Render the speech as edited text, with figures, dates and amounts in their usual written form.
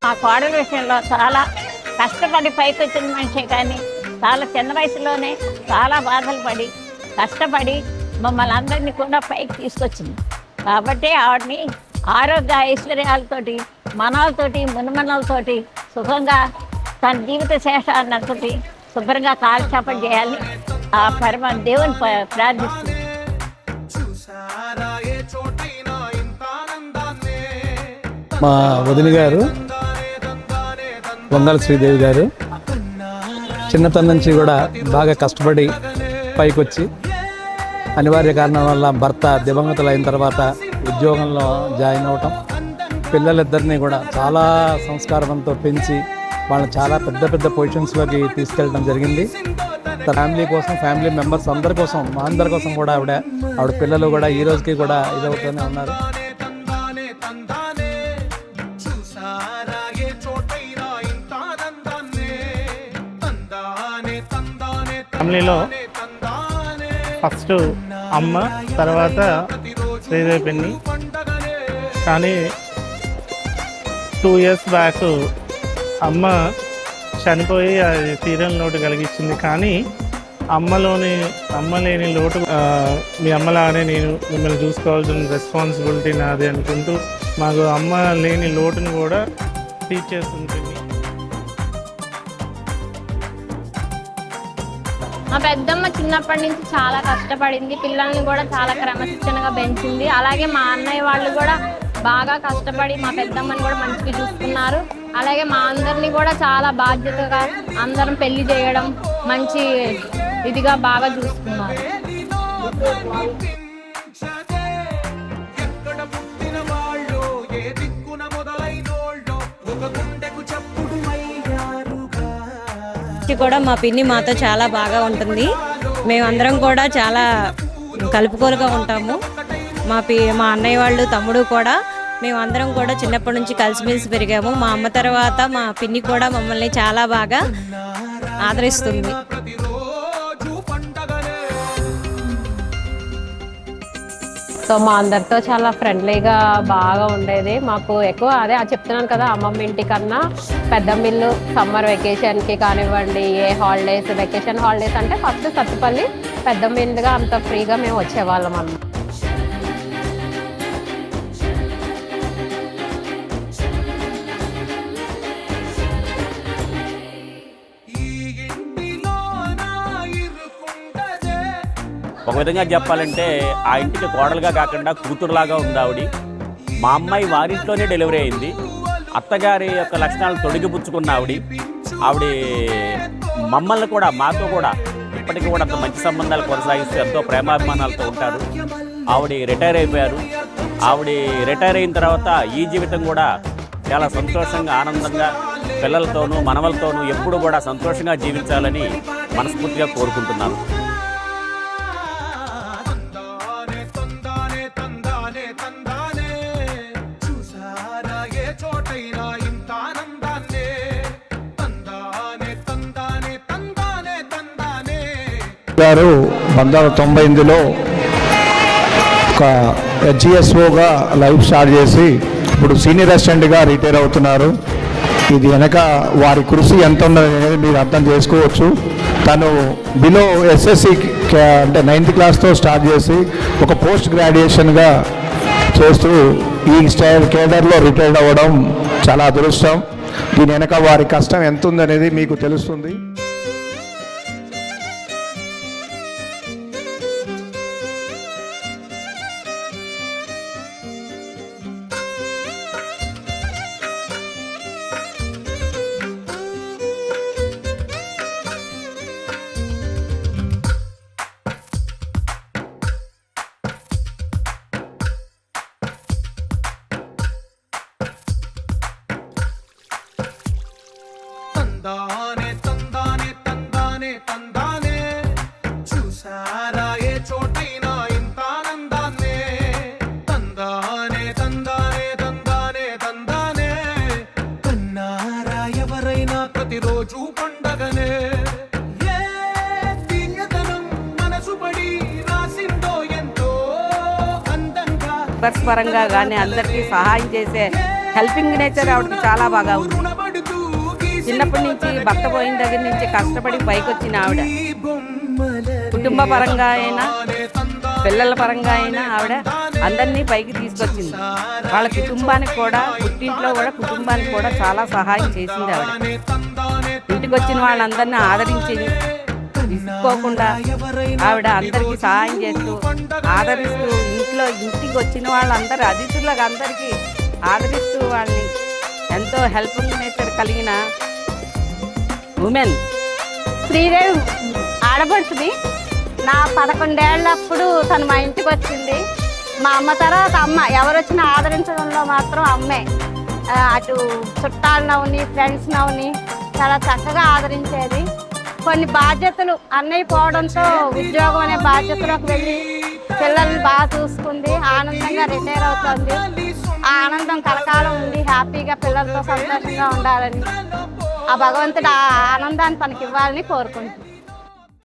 మా కోడల విషయంలో చాలా కష్టపడి పైకి వచ్చిన మనిషి, కానీ చాలా చిన్న వయసులోనే చాలా బాధలు పడి కష్టపడి మమ్మల్ని అందరినీ కూడా పైకి తీసుకొచ్చింది. కాబట్టి ఆవిడని ఆరోగ్య ఐశ్వర్యాలతోటి మనవలతోటి మునిమనలతోటి సుఖంగా తన జీవిత శేషాన్నంతటి శుభ్రంగా కాలక్షేపం చేయాలని ఆ పరమ దేవుని ప్రార్థిస్తుంది. మా వదిన గారు వంగల శ్రీదేవి గారు చిన్నతనం నుంచి కూడా బాగా కష్టపడి పైకి వచ్చి అనివార్య కారణం వల్ల భర్త దివంగతులు అయిన తర్వాత ఉద్యోగంలో జాయిన్ అవ్వటం, పిల్లలిద్దరినీ కూడా చాలా సంస్కారంతో పెంచి వాళ్ళని చాలా పెద్ద పెద్ద పొజిషన్స్లోకి తీసుకెళ్ళడం జరిగింది. ఫ్యామిలీ కోసం, ఫ్యామిలీ మెంబర్స్ అందరి కోసం, మా అందరి కోసం కూడా ఆవిడ పిల్లలు కూడా ఈ రోజుకి కూడా ఇదవుతూనే ఉన్నారు. ఫ్యామిలీలో ఫస్ట్ అమ్మ, తర్వాత శ్రీదేవి పిన్ని. కానీ 2 years బ్యాక్ అమ్మ చనిపోయి అది తీరని లోటు కలిగించింది. కానీ అమ్మ లేని లోటు, మీ అమ్మలానే నేను మిమ్మల్ని చూసుకోవాల్సిన రెస్పాన్సిబిలిటీ నాది అనుకుంటూ మాకు అమ్మ లేని లోటును కూడా తీర్చేస్తుంది. మా పెద్దమ్మ చిన్నప్పటి నుంచి చాలా కష్టపడింది, పిల్లల్ని కూడా చాలా క్రమశిక్షణగా పెంచింది. అలాగే మా అన్నయ్య వాళ్ళు కూడా బాగా కష్టపడి మా పెద్దమ్మని కూడా మంచిగా చూసుకున్నారు. అలాగే మా అందరినీ కూడా చాలా బాధ్యతగా అందరం పెళ్లి చేయడం, మంచి ఇదిగా బాగా చూసుకున్నారు. కూడా మా పిన్ని మాతో చాలా బాగా ఉంటుంది. మేమందరం కూడా చాలా కలుపుకోలుగా ఉంటాము. మా అన్నయ్య వాళ్ళు, తమ్ముడు కూడా మేమందరం కూడా చిన్నప్పటి నుంచి కలిసిమెలిసి పెరిగాము. మా అమ్మ తర్వాత మా పిన్ని కూడా మమ్మల్ని చాలా బాగా ఆదరిస్తుంది. సో మా అందరితో చాలా ఫ్రెండ్లీగా బాగా ఉండేది. మాకు ఎక్కువ అదే చెప్తున్నాను కదా, అమ్మమ్మ ఇంటికన్నా పెద్దమ్మ ఇల్లు సమ్మర్ వెకేషన్కి కానివ్వండి, ఏ హాలిడేస్, వెకేషన్ హాలిడేస్ అంటే ఫస్ట్ సత్తుపల్లి పెద్దమ్మ ఇల్లుగా అంత ఫ్రీగా మేము వచ్చేవాళ్ళం అన్నమాట. ఒక విధంగా చెప్పాలంటే ఆ ఇంటికి కోడలుగా కాకుండా కూతురులాగా ఉంది ఆవిడ. మా అమ్మాయి వారింట్లోనే డెలివరీ అయింది. అత్తగారి యొక్క లక్షణాలు తొడిగిపుచ్చుకున్న ఆవిడ మమ్మల్ని కూడా, మాతో కూడా ఇప్పటికీ కూడా అంత మంచి సంబంధాలు కొనసాగిస్తూ ఎంతో ప్రేమాభిమానాలతో ఉంటారు. ఆవిడ రిటైర్ అయిపోయారు. ఆవిడ రిటైర్ అయిన తర్వాత ఈ జీవితం కూడా చాలా సంతోషంగా, ఆనందంగా పిల్లలతోనూ మనవలతోనూ ఎప్పుడు కూడా సంతోషంగా జీవించాలని మనస్ఫూర్తిగా కోరుకుంటున్నాను. గారు 1998లో ఒక హెచ్జిఎస్ఓగా లైఫ్ స్టార్ట్ చేసి ఇప్పుడు సీనియర్ అసిస్టెంట్గా రిటైర్ అవుతున్నారు. ఇది వెనక వారి కృషి ఎంత ఉన్నది మీరు అర్థం చేసుకోవచ్చు. తను బిలో ఎస్ఎస్సి అంటే 9th క్లాస్తో స్టార్ట్ చేసి ఒక పోస్ట్ గ్రాడ్యుయేషన్గా చేస్తూ ఈ కేడర్లో రిటైర్డ్ అవ్వడం చాలా అదృష్టం. దీని వెనక వారి కష్టం ఎంత ఉందనేది మీకు తెలుస్తుంది. తందానే తందానే తందానే తందానే చూసారా ఏ చోటైనా ఇంత ఆనందాన్నే తందానే తందానే తందానే తందానే కన్నారా ఎవరైనా ప్రతిరోజు పండగనే ఏ తీయదనం మనసు పడి రాసిందో ఎంతో అందంగా పరంగా కానీ అందరికీ సహాయం చేసే హెల్పింగ్ నేచర్ ఆవిడకి చాలా బాగా ఉంది. చిన్నప్పటి నుంచి భర్త పోయిన దగ్గర నుంచి కష్టపడి పైకి వచ్చిన ఆవిడ కుటుంబ పరంగా అయినా పిల్లల పరంగా అయినా ఆవిడ అందరినీ పైకి తీసుకొచ్చింది. వాళ్ళ కుటుంబానికి కూడా పుట్టింట్లో కూడా కుటుంబానికి కూడా చాలా సహాయం చేసింది ఆవిడ. ఇంటికి వచ్చిన వాళ్ళందరినీ ఆదరించింది, తీసుకోకుండా ఆవిడ అందరికీ సహాయం చేస్తూ ఆదరిస్తూ ఇంటికి వచ్చిన వాళ్ళందరూ అతిథులకు అందరికీ ఆదరిస్తూ వాళ్ళని ఎంతో హెల్పింగ్ నేచర్ కలిగిన ఉమెన్. శ్రీదేవి ఆడపడుచుని నా 11 ఏళ్ళప్పుడు తను మా ఇంటికి వచ్చింది. మా అమ్మ తర్వాత అమ్మ ఎవరు వచ్చినా ఆదరించడంలో మాత్రం అమ్మే. అటు చుట్టాలనవని ఫ్రెండ్స్నవని చాలా చక్కగా ఆదరించేది. కొన్ని బాధ్యతలు అన్నయ్య పోవడంతో ఉద్యోగం అనే బాధ్యతలోకి వెళ్ళి పిల్లల్ని బాగా చూసుకుంది. ఆనందంగా రిటైర్ అవుతుంది. ఆ ఆనందం కలకాలం ఉంది. హ్యాపీగా పిల్లలతో సంతోషంగా ఉండాలని ఆ భగవంతుడు ఆ ఆనందాన్ని తనకి ఇవ్వాలని కోరుకుంటుంది.